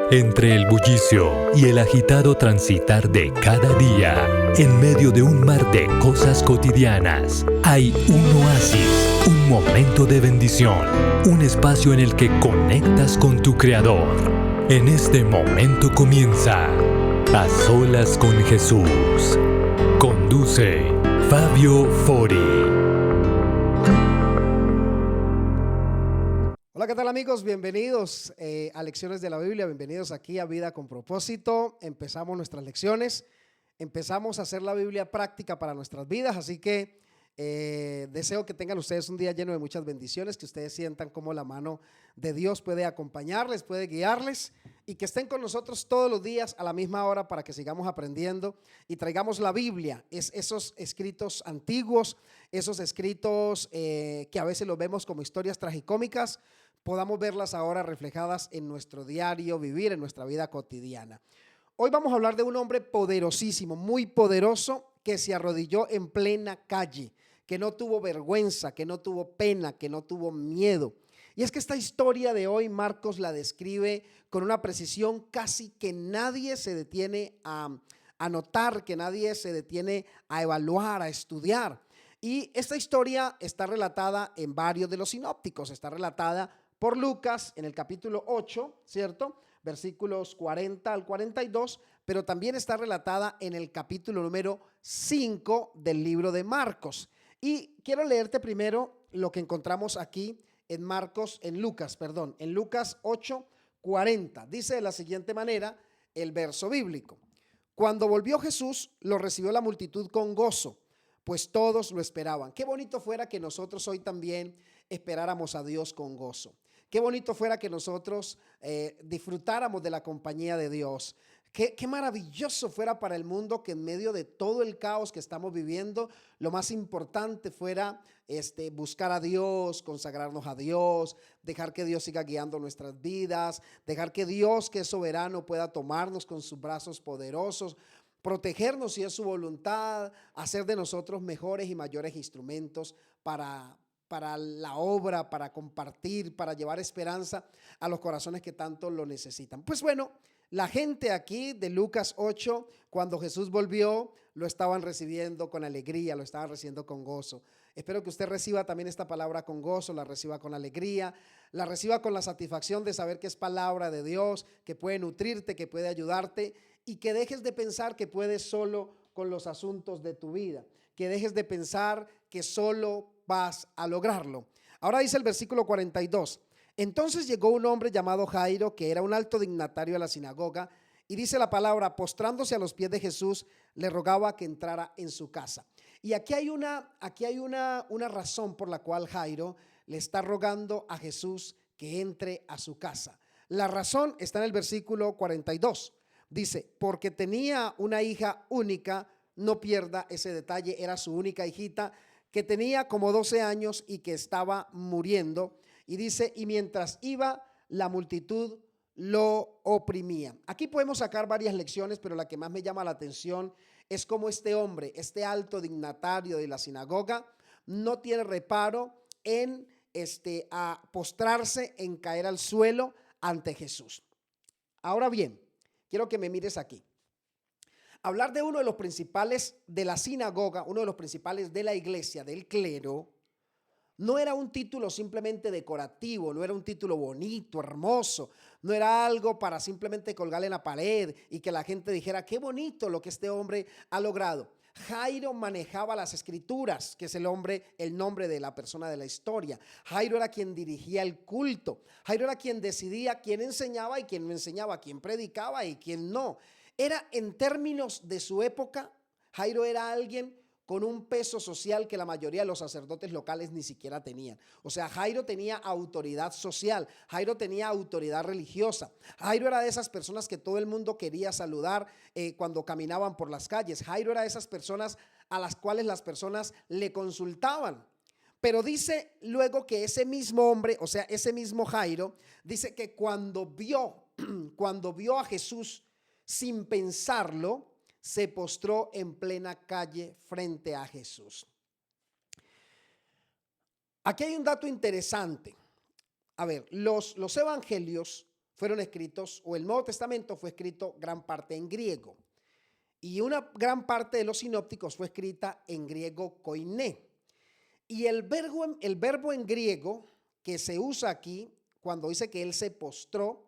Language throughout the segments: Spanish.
Entre el bullicio y el agitado transitar de cada día, en medio de un mar de cosas cotidianas, hay un oasis, un momento de bendición, un espacio en el que conectas con tu Creador. En este momento comienza A Solas con Jesús. Conduce Fabio Fori. Hola, ¿qué tal amigos? Bienvenidos a Lecciones de la Biblia, bienvenidos aquí a Vida con Propósito. Empezamos nuestras lecciones, empezamos a hacer la Biblia práctica para nuestras vidas, así que deseo que tengan ustedes un día lleno de muchas bendiciones, que ustedes sientan cómo la mano de Dios puede acompañarles, puede guiarles y que estén con nosotros todos los días a la misma hora para que sigamos aprendiendo y traigamos la Biblia, esos escritos antiguos, esos escritos que a veces los vemos como historias tragicómicas, podamos verlas ahora reflejadas en nuestro diario vivir, en nuestra vida cotidiana. Hoy vamos a hablar de un hombre poderosísimo, muy poderoso, que se arrodilló en plena calle, que no tuvo vergüenza, que no tuvo pena, que no tuvo miedo. Y es que esta historia de hoy Marcos la describe con una precisión casi que nadie se detiene a notar, que nadie se detiene a evaluar, a estudiar. Y esta historia está relatada en varios de los sinópticos, está relatada por Lucas en el capítulo 8, ¿cierto? Versículos 40 al 42, pero también está relatada en el capítulo número 5 del libro de Marcos. Y quiero leerte primero lo que encontramos aquí en en Lucas 8, 40. Dice de la siguiente manera el verso bíblico. Cuando volvió Jesús, lo recibió la multitud con gozo, pues todos lo esperaban. Qué bonito fuera que nosotros hoy también esperáramos a Dios con gozo. Qué bonito fuera que nosotros disfrutáramos de la compañía de Dios. Qué maravilloso fuera para el mundo que en medio de todo el caos que estamos viviendo, lo más importante fuera buscar a Dios, consagrarnos a Dios, dejar que Dios siga guiando nuestras vidas, dejar que Dios, que es soberano, pueda tomarnos con sus brazos poderosos, protegernos si es su voluntad, hacer de nosotros mejores y mayores instrumentos para la obra, para compartir, para llevar esperanza a los corazones que tanto lo necesitan. Pues bueno, la gente aquí de Lucas 8, cuando Jesús volvió, lo estaban recibiendo con alegría, lo estaban recibiendo con gozo. Espero que usted reciba también esta palabra con gozo, la reciba con alegría, la reciba con la satisfacción de saber que es palabra de Dios, que puede nutrirte, que puede ayudarte y que dejes de pensar que puedes solo con los asuntos de tu vida, que dejes de pensar que solo vas a lograrlo. Ahora dice el versículo 42. Entonces llegó un hombre llamado Jairo, que era un alto dignatario de la sinagoga, y dice la palabra, postrándose a los pies de Jesús, le rogaba que entrara en su casa. Y aquí hay una razón por la cual Jairo le está rogando a Jesús que entre a su casa. La razón está en el versículo 42. Dice, porque tenía una hija única, no pierda ese detalle, era su única hijita, que tenía como 12 años y que estaba muriendo. Y dice, y mientras iba, la multitud lo oprimía. Aquí podemos sacar varias lecciones, pero la que más me llama la atención es cómo este hombre, este alto dignatario de la sinagoga, no tiene reparo en a postrarse, en caer al suelo ante Jesús. Ahora bien, quiero que me mires aquí. Hablar de uno de los principales de la sinagoga, uno de los principales de la iglesia, del clero, no era un título simplemente decorativo, no era un título bonito, hermoso, no era algo para simplemente colgarle en la pared y que la gente dijera qué bonito lo que este hombre ha logrado. Jairo manejaba las escrituras, que es el nombre de la persona de la historia. Jairo era quien dirigía el culto. Jairo era quien decidía quién enseñaba y quién no enseñaba, quién predicaba y quién no. Era, en términos de su época, Jairo era alguien con un peso social que la mayoría de los sacerdotes locales ni siquiera tenían. O sea, Jairo tenía autoridad social, Jairo tenía autoridad religiosa. Jairo era de esas personas que todo el mundo quería saludar cuando caminaban por las calles. Jairo era de esas personas a las cuales las personas le consultaban. Pero dice luego que ese mismo hombre, o sea, ese mismo Jairo, dice que cuando vio a Jesús sin pensarlo, se postró en plena calle frente a Jesús. Aquí hay un dato interesante. A ver, los evangelios fueron escritos, o el Nuevo Testamento fue escrito gran parte en griego. Y una gran parte de los sinópticos fue escrita en griego koiné. Y el verbo en griego que se usa aquí, cuando dice que él se postró,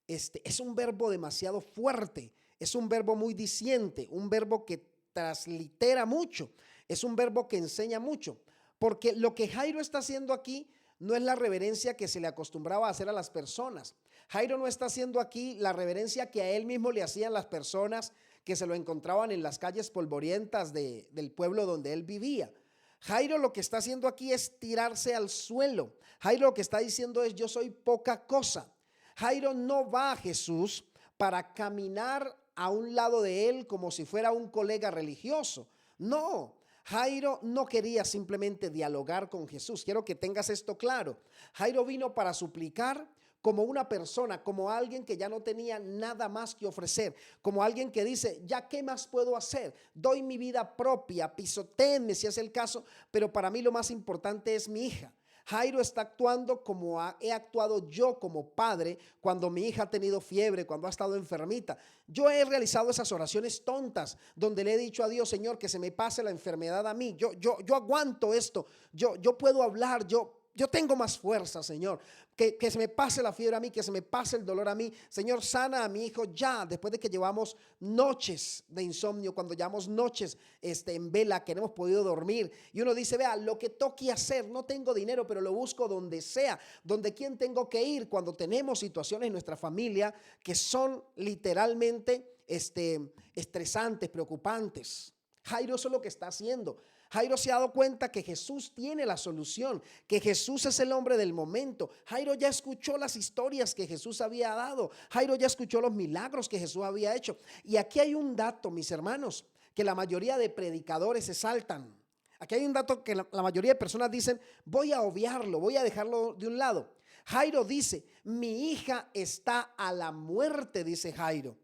es un verbo demasiado fuerte, es un verbo muy diciente, un verbo que translitera mucho, es un verbo que enseña mucho, porque lo que Jairo está haciendo aquí no es la reverencia que se le acostumbraba a hacer a las personas. Jairo no está haciendo aquí la reverencia que a él mismo le hacían las personas que se lo encontraban en las calles polvorientas del pueblo donde él vivía. Jairo lo que está haciendo aquí es tirarse al suelo. Jairo lo que está diciendo es: yo soy poca cosa. Jairo no va a Jesús para caminar a un lado de él como si fuera un colega religioso. No, Jairo no quería simplemente dialogar con Jesús. Quiero que tengas esto claro. Jairo vino para suplicar como una persona, como alguien que ya no tenía nada más que ofrecer, como alguien que dice: ya qué más puedo hacer, doy mi vida propia, pisotéenme si es el caso, pero para mí lo más importante es mi hija. Jairo está actuando como he actuado yo como padre cuando mi hija ha tenido fiebre, cuando ha estado enfermita. Yo he realizado esas oraciones tontas donde le he dicho a Dios: Señor, que se me pase la enfermedad a mí, yo aguanto esto, yo puedo hablar, yo tengo más fuerza, Señor, que se me pase la fiebre a mí, que se me pase el dolor a mí. Señor, sana a mi hijo ya, después de que llevamos noches de insomnio, cuando llevamos noches en vela, que no hemos podido dormir. Y uno dice: vea, lo que toque hacer, no tengo dinero, pero lo busco donde sea, donde quién tengo que ir. Cuando tenemos situaciones en nuestra familia que son literalmente estresantes, preocupantes. Jairo eso es lo que está haciendo. Jairo se ha dado cuenta que Jesús tiene la solución, que Jesús es el hombre del momento. Jairo ya escuchó las historias que Jesús había dado. Jairo ya escuchó los milagros que Jesús había hecho. Y aquí hay un dato, mis hermanos, que la mayoría de predicadores se saltan. Aquí hay un dato que la mayoría de personas dicen: voy a obviarlo, voy a dejarlo de un lado. Jairo dice: mi hija está a la muerte, dice Jairo.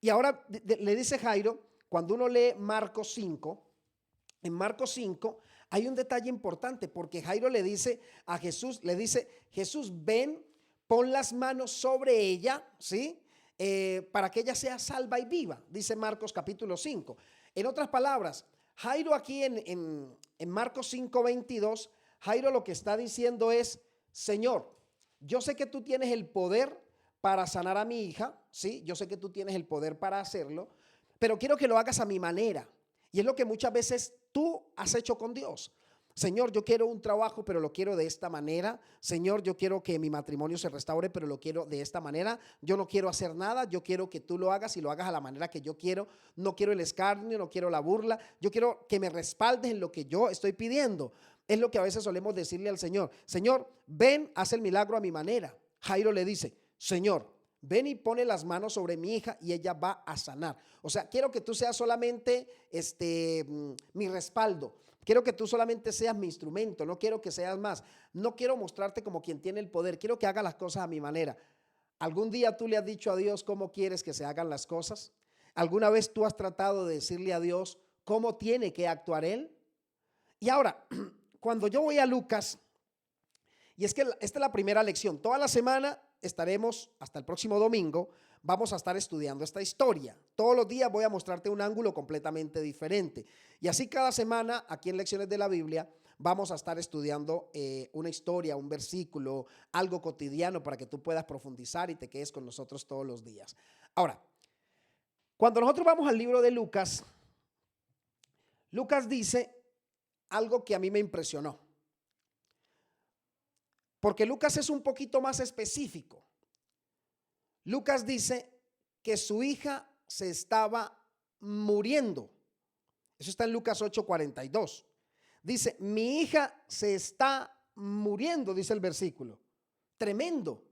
Y ahora le dice Jairo, cuando uno lee Marcos 5, en Marcos 5 hay un detalle importante, porque Jairo le dice a Jesús, Jesús, ven, pon las manos sobre ella, ¿sí? Para que ella sea salva y viva, dice Marcos capítulo 5. En otras palabras, Jairo aquí en Marcos 5:22, Jairo lo que está diciendo es: Señor, yo sé que tú tienes el poder para sanar a mi hija, ¿sí? Yo sé que tú tienes el poder para hacerlo, pero quiero que lo hagas a mi manera. Y es lo que muchas veces tú has hecho con Dios. Señor, yo quiero un trabajo, pero lo quiero de esta manera. Señor, yo quiero que mi matrimonio se restaure, pero lo quiero de esta manera. Yo no quiero hacer nada, yo quiero que tú lo hagas y lo hagas a la manera que yo quiero. No quiero el escarnio, no quiero la burla. Yo quiero que me respaldes en lo que yo estoy pidiendo. Es lo que a veces solemos decirle al Señor: Señor, ven, haz el milagro a mi manera. Jairo le dice: Señor, ven y pone las manos sobre mi hija y ella va a sanar. O sea, quiero que tú seas solamente mi respaldo. Quiero que tú solamente seas mi instrumento. No quiero que seas más. No quiero mostrarte como quien tiene el poder. Quiero que haga las cosas a mi manera. ¿Algún día tú le has dicho a Dios cómo quieres que se hagan las cosas? ¿Alguna vez tú has tratado de decirle a Dios cómo tiene que actuar Él? Y ahora, cuando yo voy a Lucas, y es que esta es la primera lección. Toda la semana estaremos, hasta el próximo domingo, vamos a estar estudiando esta historia. Todos los días voy a mostrarte un ángulo completamente diferente. Y así cada semana, aquí en Lecciones de la Biblia, vamos a estar estudiando una historia, un versículo, algo cotidiano para que tú puedas profundizar y te quedes con nosotros todos los días. Ahora, cuando nosotros vamos al libro de Lucas, Lucas dice algo que a mí me impresionó. Porque Lucas es un poquito más específico. Lucas dice que su hija se estaba muriendo. Eso está en Lucas 8:42. Dice: mi hija se está muriendo, dice el versículo. Tremendo.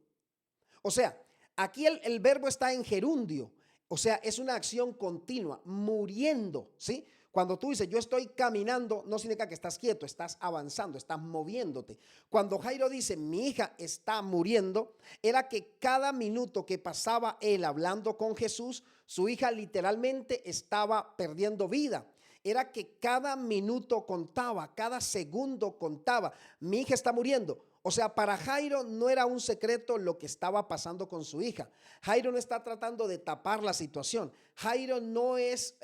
O sea, aquí el verbo está en gerundio. O sea, es una acción continua, muriendo, ¿sí? Cuando tú dices yo estoy caminando, no significa que estás quieto, estás avanzando, estás moviéndote. Cuando Jairo dice mi hija está muriendo, era que cada minuto que pasaba él hablando con Jesús, su hija literalmente estaba perdiendo vida. Era que cada minuto contaba, cada segundo contaba. Mi hija está muriendo. O sea, para Jairo no era un secreto lo que estaba pasando con su hija. Jairo no está tratando de tapar la situación. Jairo no es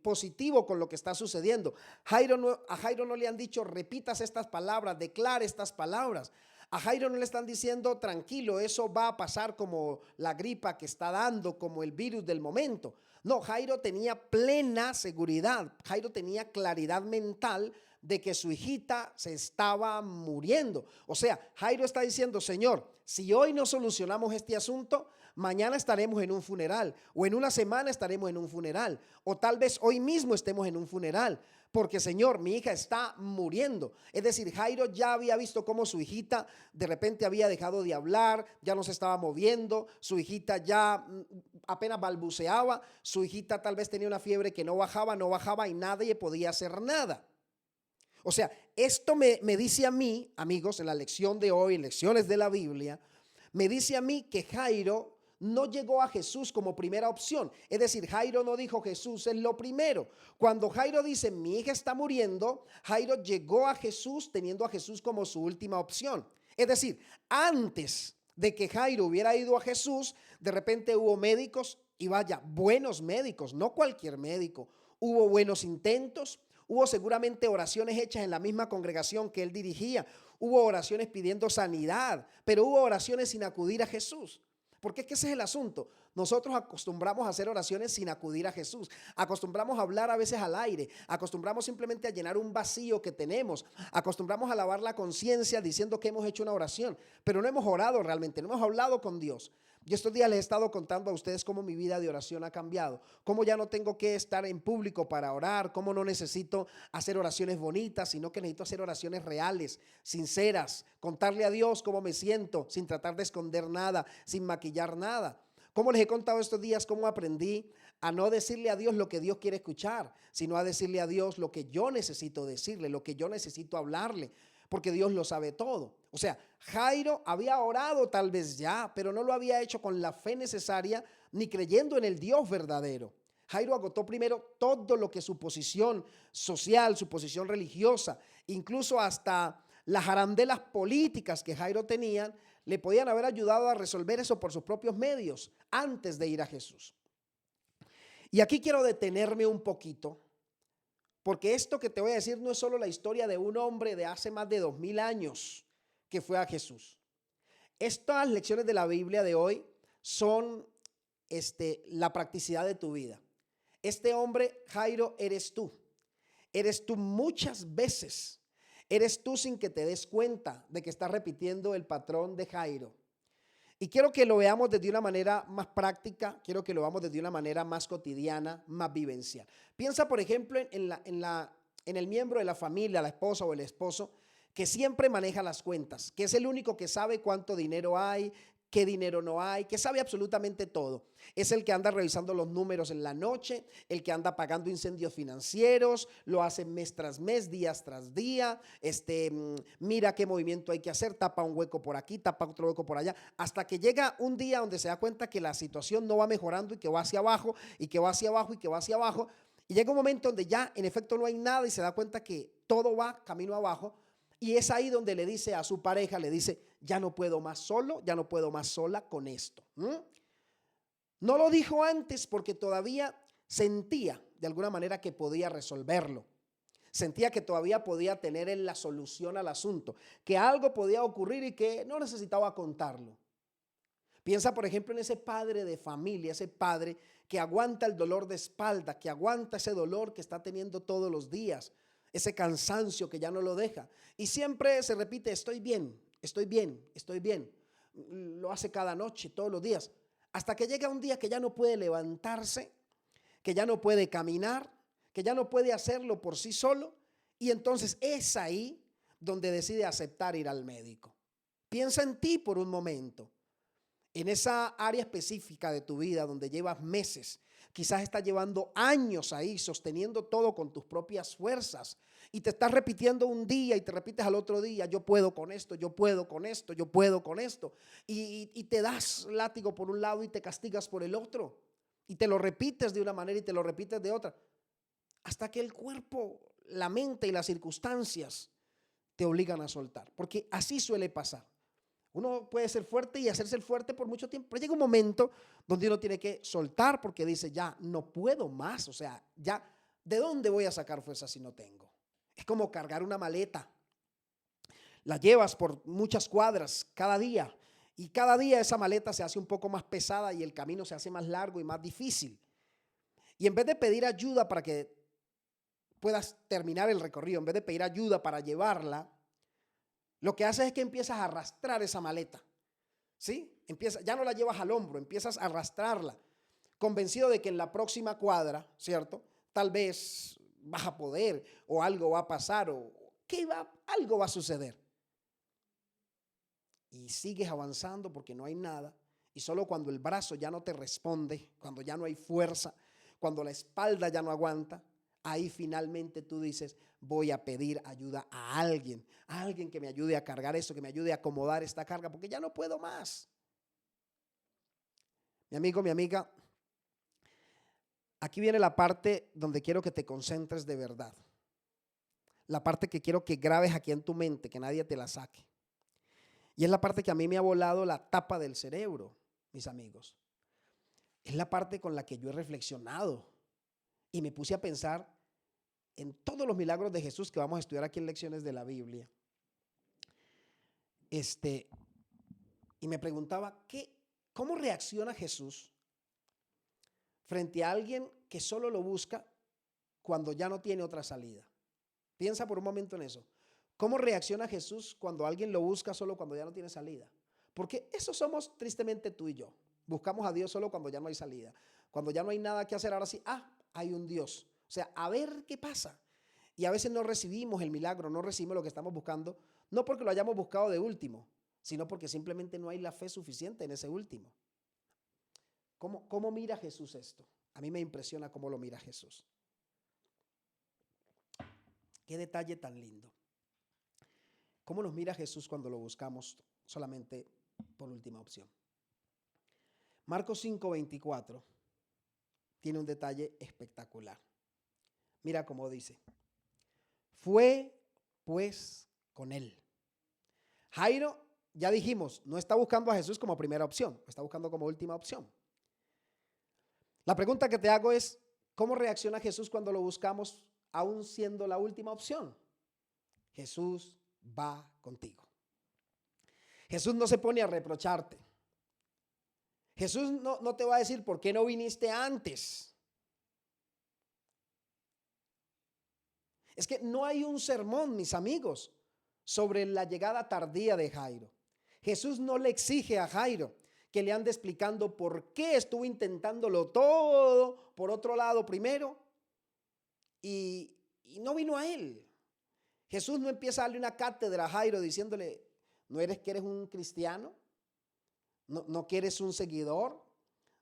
positivo con lo que está sucediendo. A Jairo no le han dicho repitas estas palabras, declare estas palabras. A Jairo no le están diciendo tranquilo, eso va a pasar como la gripa que está dando, como el virus del momento. No, Jairo tenía plena seguridad. Jairo tenía claridad mental de que su hijita se estaba muriendo. O sea, Jairo está diciendo, Señor, si hoy no solucionamos este asunto, mañana estaremos en un funeral, o en una semana estaremos en un funeral, o tal vez hoy mismo estemos en un funeral, porque Señor, mi hija está muriendo. Es decir, Jairo ya había visto cómo su hijita de repente había dejado de hablar, ya no se estaba moviendo, su hijita ya apenas balbuceaba, su hijita tal vez tenía una fiebre que no bajaba y nadie podía hacer nada. O sea, esto me dice a mí, amigos, en la lección de hoy, en lecciones de la Biblia, me dice a mí que Jairo no llegó a Jesús como primera opción. Es decir, Jairo no dijo Jesús es lo primero. Cuando Jairo dice mi hija está muriendo, Jairo llegó a Jesús teniendo a Jesús como su última opción. Es decir, antes de que Jairo hubiera ido a Jesús, de repente hubo médicos y vaya, buenos médicos, no cualquier médico. Hubo buenos intentos. Hubo seguramente oraciones hechas en la misma congregación que él dirigía. Hubo oraciones pidiendo sanidad, pero hubo oraciones sin acudir a Jesús. Porque es que ese es el asunto. Nosotros acostumbramos a hacer oraciones sin acudir a Jesús. Acostumbramos a hablar a veces al aire. Acostumbramos simplemente a llenar un vacío que tenemos. Acostumbramos a lavar la conciencia diciendo que hemos hecho una oración, pero no hemos orado realmente, no hemos hablado con Dios. Yo estos días les he estado contando a ustedes cómo mi vida de oración ha cambiado, cómo ya no tengo que estar en público para orar, cómo no necesito hacer oraciones bonitas, sino que necesito hacer oraciones reales, sinceras, contarle a Dios cómo me siento, sin tratar de esconder nada, sin maquillar nada. Como les he contado estos días, cómo aprendí a no decirle a Dios lo que Dios quiere escuchar, sino a decirle a Dios lo que yo necesito decirle, lo que yo necesito hablarle, porque Dios lo sabe todo. O sea, Jairo había orado tal vez ya, pero no lo había hecho con la fe necesaria ni creyendo en el Dios verdadero. Jairo agotó primero todo lo que su posición social, su posición religiosa, incluso hasta las arandelas políticas que Jairo tenía, le podían haber ayudado a resolver eso por sus propios medios antes de ir a Jesús. Y aquí quiero detenerme un poquito, porque esto que te voy a decir no es solo la historia de un hombre de hace más de 2000 años que fue a Jesús. Estas lecciones de la Biblia de hoy son la practicidad de tu vida. Este hombre, Jairo, eres tú. Eres tú muchas veces. Eres tú sin que te des cuenta de que estás repitiendo el patrón de Jairo. Y quiero que lo veamos desde una manera más práctica, quiero que lo veamos desde una manera más cotidiana, más vivencial. Piensa, por ejemplo, en el miembro de la familia, la esposa o el esposo, que siempre maneja las cuentas, que es el único que sabe cuánto dinero hay, qué dinero no hay, que sabe absolutamente todo. Es el que anda revisando los números en la noche, el que anda pagando incendios financieros, lo hace mes tras mes, días tras día, mira qué movimiento hay que hacer, tapa un hueco por aquí, tapa otro hueco por allá, hasta que llega un día donde se da cuenta que la situación no va mejorando y que va hacia abajo, y que va hacia abajo, y que va hacia abajo, y llega un momento donde ya en efecto no hay nada y se da cuenta que todo va camino abajo. Y es ahí donde le dice a su pareja, le dice, ya no puedo más solo, ya no puedo más sola con esto. No lo dijo antes porque todavía sentía de alguna manera que podía resolverlo. Sentía que todavía podía tener en la solución al asunto, que algo podía ocurrir y que no necesitaba contarlo. Piensa, por ejemplo, en ese padre de familia, ese padre que aguanta el dolor de espalda, que aguanta ese dolor que está teniendo todos los días, ese cansancio que ya no lo deja. Y siempre se repite, estoy bien, estoy bien, estoy bien. Lo hace cada noche, todos los días. Hasta que llega un día que ya no puede levantarse, que ya no puede caminar, que ya no puede hacerlo por sí solo. Y entonces es ahí donde decide aceptar ir al médico. Piensa en ti por un momento. En esa área específica de tu vida donde llevas meses, quizás estás llevando años ahí sosteniendo todo con tus propias fuerzas y te estás repitiendo un día y te repites al otro día, yo puedo con esto, yo puedo con esto, yo puedo con esto. Y te das látigo por un lado y te castigas por el otro. Y te lo repites de una manera y te lo repites de otra. Hasta que el cuerpo, la mente y las circunstancias te obligan a soltar, porque así suele pasar. Uno puede ser fuerte y hacerse el fuerte por mucho tiempo, pero llega un momento donde uno tiene que soltar porque dice, ya no puedo más, o sea, ya, ¿de dónde voy a sacar fuerza si no tengo? Es como cargar una maleta. La llevas por muchas cuadras cada día y cada día esa maleta se hace un poco más pesada y el camino se hace más largo y más difícil. Y en vez de pedir ayuda para que puedas terminar el recorrido, en vez de pedir ayuda para llevarla, lo que haces es que empiezas a arrastrar esa maleta, ¿sí? Ya no la llevas al hombro, empiezas a arrastrarla, convencido de que en la próxima cuadra, ¿cierto? Tal vez vas a poder o algo va a pasar o algo va a suceder. Y sigues avanzando porque no hay nada. Y solo cuando el brazo ya no te responde, cuando ya no hay fuerza, cuando la espalda ya no aguanta, ahí finalmente tú dices, voy a pedir ayuda a alguien que me ayude a cargar eso, que me ayude a acomodar esta carga, porque ya no puedo más. Mi amigo, mi amiga, aquí viene la parte donde quiero que te concentres de verdad. La parte que quiero que grabes aquí en tu mente, que nadie te la saque. Y es la parte que a mí me ha volado la tapa del cerebro, mis amigos. Es la parte con la que yo he reflexionado y me puse a pensar en todos los milagros de Jesús que vamos a estudiar aquí en Lecciones de la Biblia. Y me preguntaba, ¿cómo reacciona Jesús frente a alguien que solo lo busca cuando ya no tiene otra salida? Piensa por un momento en eso. ¿Cómo reacciona Jesús cuando alguien lo busca solo cuando ya no tiene salida? Porque eso somos tristemente tú y yo. Buscamos a Dios solo cuando ya no hay salida. Cuando ya no hay nada que hacer, ahora sí, hay un Dios. O sea, a ver qué pasa. Y a veces no recibimos el milagro, no recibimos lo que estamos buscando, no porque lo hayamos buscado de último, sino porque simplemente no hay la fe suficiente en ese último. ¿Cómo mira Jesús esto? A mí me impresiona cómo lo mira Jesús. Qué detalle tan lindo. ¿Cómo nos mira Jesús cuando lo buscamos solamente por última opción? Marcos 5:24 tiene un detalle espectacular. Mira cómo dice. Fue pues con él. Jairo, ya dijimos, no está buscando a Jesús como primera opción, lo está buscando como última opción. La pregunta que te hago es, ¿cómo reacciona Jesús cuando lo buscamos aún siendo la última opción? Jesús va contigo. Jesús no se pone a reprocharte. Jesús no te va a decir, ¿por qué no viniste antes? Es que no hay un sermón, mis amigos, sobre la llegada tardía de Jairo. Jesús no le exige a Jairo que le ande explicando por qué estuvo intentándolo todo por otro lado primero y no vino a él. Jesús no empieza a darle una cátedra a Jairo diciéndole, ¿no eres que eres un cristiano? ¿No que eres un seguidor?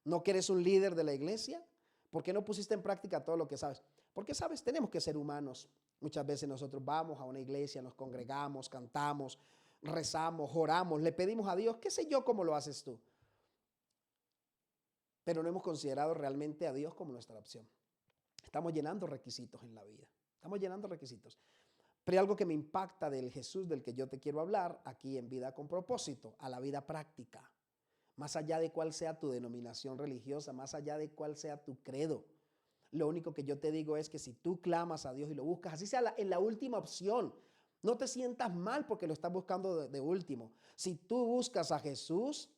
¿No que eres un líder de la iglesia? ¿Por qué no pusiste en práctica todo lo que sabes? Porque, ¿sabes? Tenemos que ser humanos. Muchas veces nosotros vamos a una iglesia, nos congregamos, cantamos, rezamos, oramos, le pedimos a Dios, qué sé yo cómo lo haces tú. Pero no hemos considerado realmente a Dios como nuestra opción. Estamos llenando requisitos en la vida. Estamos llenando requisitos. Pero hay algo que me impacta del Jesús del que yo te quiero hablar aquí en Vida con Propósito, a la vida práctica. Más allá de cuál sea tu denominación religiosa, más allá de cuál sea tu credo. Lo único que yo te digo es que si tú clamas a Dios y lo buscas, así sea en la última opción, no te sientas mal porque lo estás buscando de último. Si tú buscas a Jesús,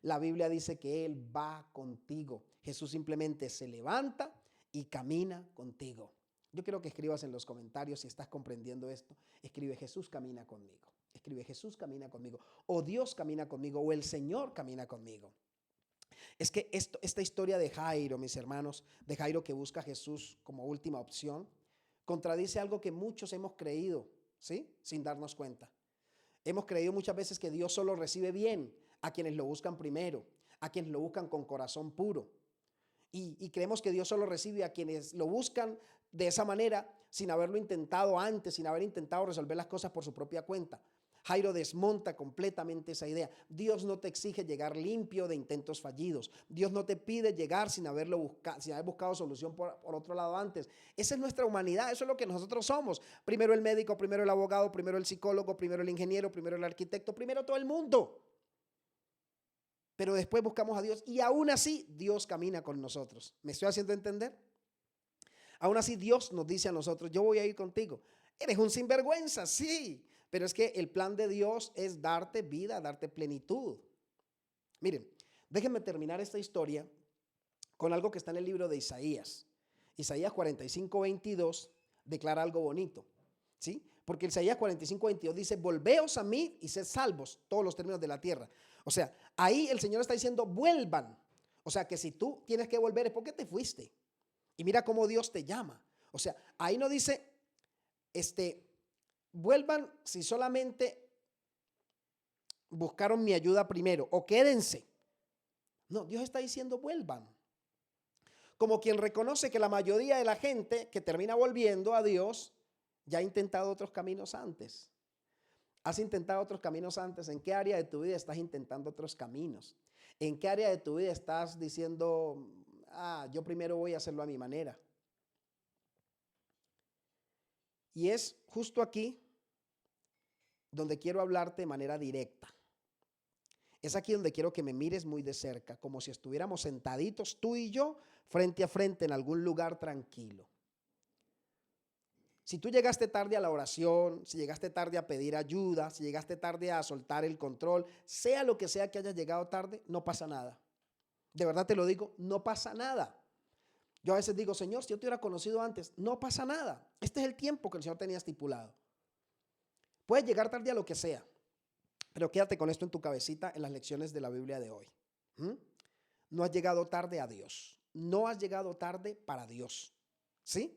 la Biblia dice que Él va contigo. Jesús simplemente se levanta y camina contigo. Yo quiero que escribas en los comentarios si estás comprendiendo esto. Escribe Jesús camina conmigo. Escribe Jesús camina conmigo. O Dios camina conmigo. O el Señor camina conmigo. Es que esta historia de Jairo, mis hermanos, de Jairo que busca a Jesús como última opción, contradice algo que muchos hemos creído, ¿sí? Sin darnos cuenta. Hemos creído muchas veces que Dios solo recibe bien a quienes lo buscan primero, a quienes lo buscan con corazón puro. Y creemos que Dios solo recibe a quienes lo buscan de esa manera sin haberlo intentado antes, sin haber intentado resolver las cosas por su propia cuenta. Jairo desmonta completamente esa idea. Dios no te exige llegar limpio de intentos fallidos. Dios no te pide llegar sin haber buscado solución por otro lado antes. Esa es nuestra humanidad, eso es lo que nosotros somos. Primero el médico, primero el abogado, primero el psicólogo, primero el ingeniero, primero el arquitecto, primero todo el mundo. Pero después buscamos a Dios y aún así Dios camina con nosotros. ¿Me estoy haciendo entender? Aún así Dios nos dice a nosotros, yo voy a ir contigo. Eres un sinvergüenza, sí, pero es que el plan de Dios es darte vida, darte plenitud. Miren, déjenme terminar esta historia con algo que está en el libro de Isaías. Isaías 45:22 declara algo bonito, ¿sí? Porque Isaías 45:22 dice, volveos a mí y sed salvos, todos los términos de la tierra. O sea, ahí el Señor está diciendo, vuelvan. O sea, que si tú tienes que volver es porque te fuiste. Y mira cómo Dios te llama. O sea, ahí no dice, vuelvan si solamente buscaron mi ayuda primero, o quédense. No, Dios está diciendo vuelvan. Como quien reconoce que la mayoría de la gente que termina volviendo a Dios ya ha intentado otros caminos antes. ¿Has intentado otros caminos antes? ¿En qué área de tu vida estás intentando otros caminos? ¿En qué área de tu vida estás diciendo, yo primero voy a hacerlo a mi manera? Y es justo aquí donde quiero hablarte de manera directa. Es aquí donde quiero que me mires muy de cerca, como si estuviéramos sentaditos tú y yo frente a frente en algún lugar tranquilo. Si tú llegaste tarde a la oración, si llegaste tarde a pedir ayuda, si llegaste tarde a soltar el control, sea lo que sea que hayas llegado tarde, no pasa nada. De verdad te lo digo, no pasa nada. Yo a veces digo, Señor, si yo te hubiera conocido antes, no pasa nada. Este es el tiempo que el Señor tenía estipulado. Puedes llegar tarde a lo que sea, pero quédate con esto en tu cabecita en las lecciones de la Biblia de hoy. No has llegado tarde a Dios. No has llegado tarde para Dios. ¿Sí?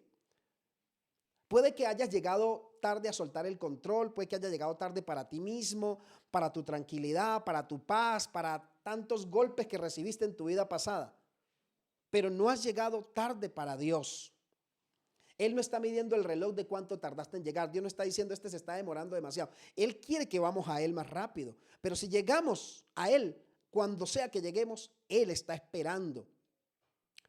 Puede que hayas llegado tarde a soltar el control, puede que hayas llegado tarde para ti mismo, para tu tranquilidad, para tu paz, para tantos golpes que recibiste en tu vida pasada. Pero no has llegado tarde para Dios. Él no está midiendo el reloj de cuánto tardaste en llegar. Dios no está diciendo, este se está demorando demasiado. Él quiere que vamos a Él más rápido. Pero si llegamos a Él, cuando sea que lleguemos, Él está esperando.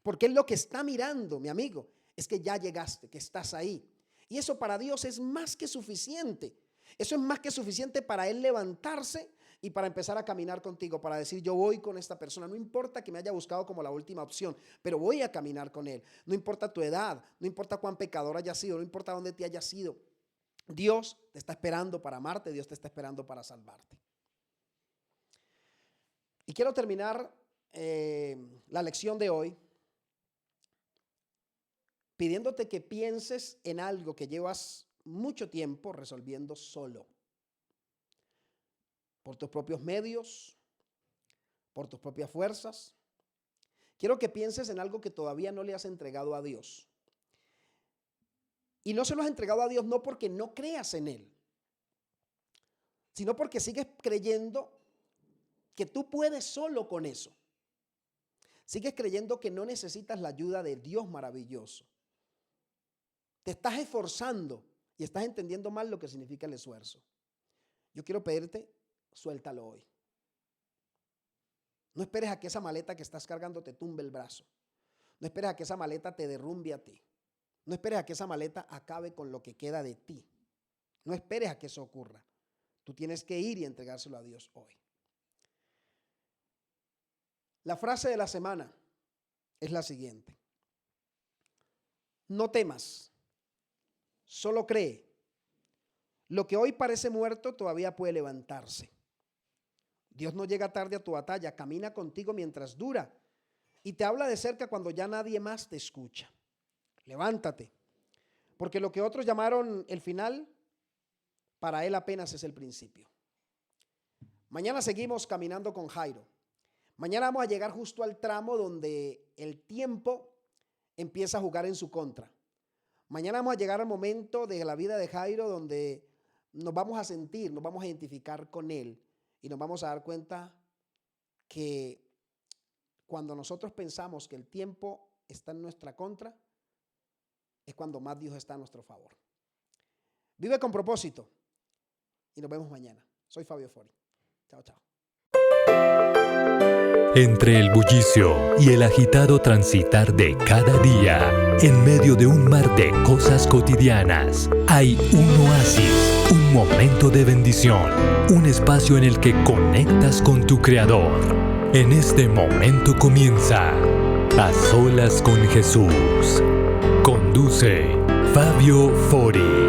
Porque Él lo que está mirando, mi amigo, es que ya llegaste, que estás ahí. Y eso para Dios es más que suficiente. Eso es más que suficiente para Él levantarse y para empezar a caminar contigo, para decir, yo voy con esta persona. No importa que me haya buscado como la última opción, pero voy a caminar con Él. No importa tu edad, no importa cuán pecador hayas sido, no importa dónde te hayas sido. Dios te está esperando para amarte, Dios te está esperando para salvarte. Y quiero terminar la lección de hoy pidiéndote que pienses en algo que llevas mucho tiempo resolviendo solo. Por tus propios medios, por tus propias fuerzas. Quiero que pienses en algo que todavía no le has entregado a Dios. Y no se lo has entregado a Dios no porque no creas en Él, sino porque sigues creyendo que tú puedes solo con eso. Sigues creyendo que no necesitas la ayuda de Dios maravilloso. Te estás esforzando y estás entendiendo mal lo que significa el esfuerzo. Yo quiero pedirte, suéltalo hoy. No esperes a que esa maleta que estás cargando te tumbe el brazo. No esperes a que esa maleta te derrumbe a ti. No esperes a que esa maleta acabe con lo que queda de ti. No esperes a que eso ocurra. Tú tienes que ir y entregárselo a Dios hoy. La frase de la semana es la siguiente. No temas, solo cree. Lo que hoy parece muerto todavía puede levantarse. Dios no llega tarde a tu batalla, camina contigo mientras dura y te habla de cerca cuando ya nadie más te escucha. Levántate, porque lo que otros llamaron el final, para Él apenas es el principio. Mañana seguimos caminando con Jairo. Mañana vamos a llegar justo al tramo donde el tiempo empieza a jugar en su contra. Mañana vamos a llegar al momento de la vida de Jairo donde nos vamos a sentir, nos vamos a identificar con él y nos vamos a dar cuenta que cuando nosotros pensamos que el tiempo está en nuestra contra, es cuando más Dios está a nuestro favor. Vive con propósito y nos vemos mañana. Soy Fabio Fori. Chao, chao. Entre el bullicio y el agitado transitar de cada día, en medio de un mar de cosas cotidianas, hay un oasis, un momento de bendición, un espacio en el que conectas con tu Creador. En este momento comienza A Solas con Jesús. Conduce Fabio Fori.